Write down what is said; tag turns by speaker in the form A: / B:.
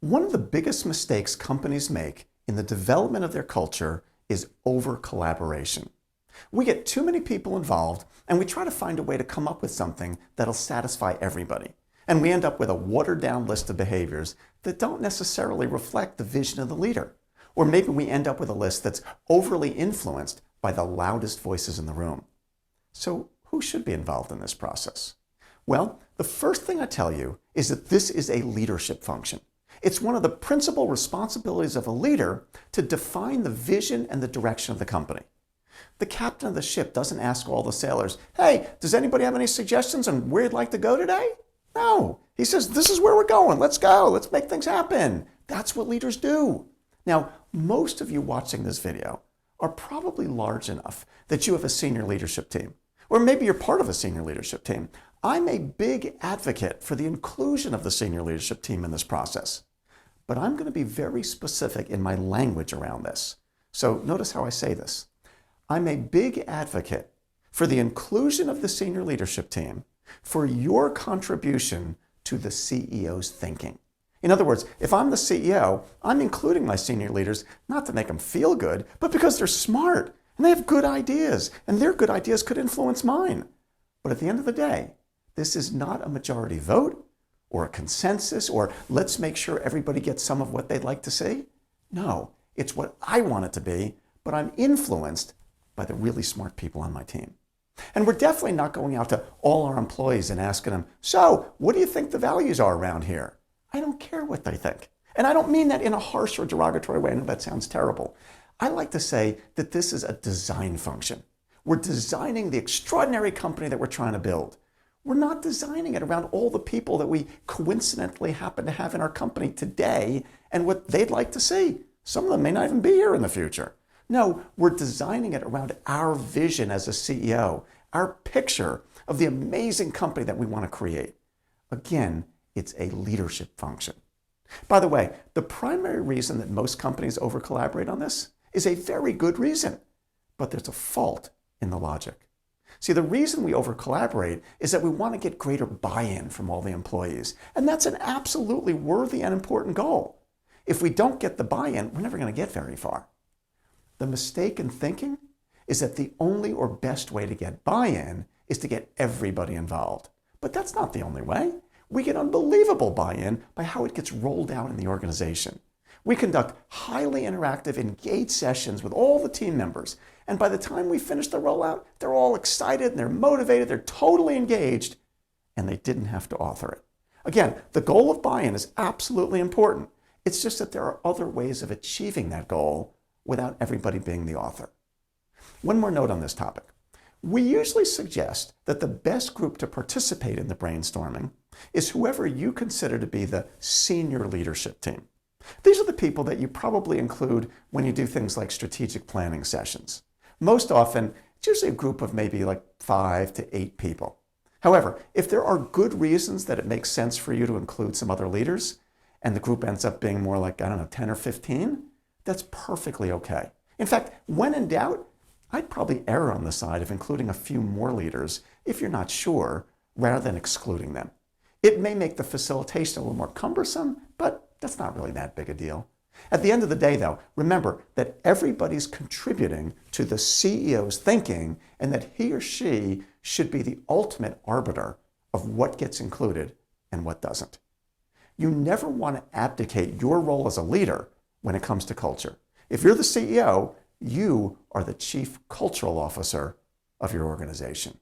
A: One of the biggest mistakes companies make in the development of their culture is over-collaboration. We get too many people involved and we try to find a way to come up with something that'll satisfy everybody. And we end up with a watered-down list of behaviors that don't necessarily reflect the vision of the leader. Or maybe we end up with a list that's overly influenced by the loudest voices in the room. So who should be involved in this process? Well, the first thing I tell you is that this is a leadership function. It's one of the principal responsibilities of a leader to define the vision and the direction of the company. The captain of the ship doesn't ask all the sailors, "Hey, does anybody have any suggestions on where you'd like to go today?" No, he says, "This is where we're going. Let's go. Let's make things happen." That's what leaders do. Now, most of you watching this video are probably large enough that you have a senior leadership team, or maybe you're part of a senior leadership team. I'm a big advocate for the inclusion of the senior leadership team in this process, but I'm going to be very specific in my language around this. So notice how I say this. I'm a big advocate for the inclusion of the senior leadership team for your contribution to the CEO's thinking. In other words, if I'm the CEO, I'm including my senior leaders not to make them feel good, but because they're smart and they have good ideas, and their good ideas could influence mine. But at the end of the day, this is not a majority vote or a consensus or let's make sure everybody gets some of what they'd like to see. No, it's what I want it to be, but I'm influenced by the really smart people on my team. And we're definitely not going out to all our employees and asking them, "So, what do you think the values are around here?" I don't care what they think. And I don't mean that in a harsh or derogatory way. I know that sounds terrible. I like to say that this is a design function. We're designing the extraordinary company that we're trying to build. We're not designing it around all the people that we coincidentally happen to have in our company today and what they'd like to see. Some of them may not even be here in the future. No, we're designing it around our vision as a CEO, our picture of the amazing company that we want to create. Again, it's a leadership function. By the way, the primary reason that most companies over-collaborate on this is a very good reason, but there's a fault in the logic. See, the reason we over-collaborate is that we want to get greater buy-in from all the employees, and that's an absolutely worthy and important goal. If we don't get the buy-in, we're never going to get very far. The mistake in thinking is that the only or best way to get buy-in is to get everybody involved. But that's not the only way. We get unbelievable buy-in by how it gets rolled out in the organization. We conduct highly interactive, engaged sessions with all the team members. And by the time we finish the rollout, they're all excited and they're motivated, they're totally engaged, and they didn't have to author it. Again, the goal of buy-in is absolutely important. It's just that there are other ways of achieving that goal without everybody being the author. One more note on this topic. We usually suggest that the best group to participate in the brainstorming is whoever you consider to be the senior leadership team. These are the people that you probably include when you do things like strategic planning sessions. Most often, it's usually a group of maybe like 5 to 8 people. However, if there are good reasons that it makes sense for you to include some other leaders, and the group ends up being more like, 10 or 15, that's perfectly okay. In fact, when in doubt, I'd probably err on the side of including a few more leaders if you're not sure, rather than excluding them. It may make the facilitation a little more cumbersome, but that's not really that big a deal. At the end of the day, though, remember that everybody's contributing to the CEO's thinking and that he or she should be the ultimate arbiter of what gets included and what doesn't. You never want to abdicate your role as a leader when it comes to culture. If you're the CEO, you are the chief cultural officer of your organization.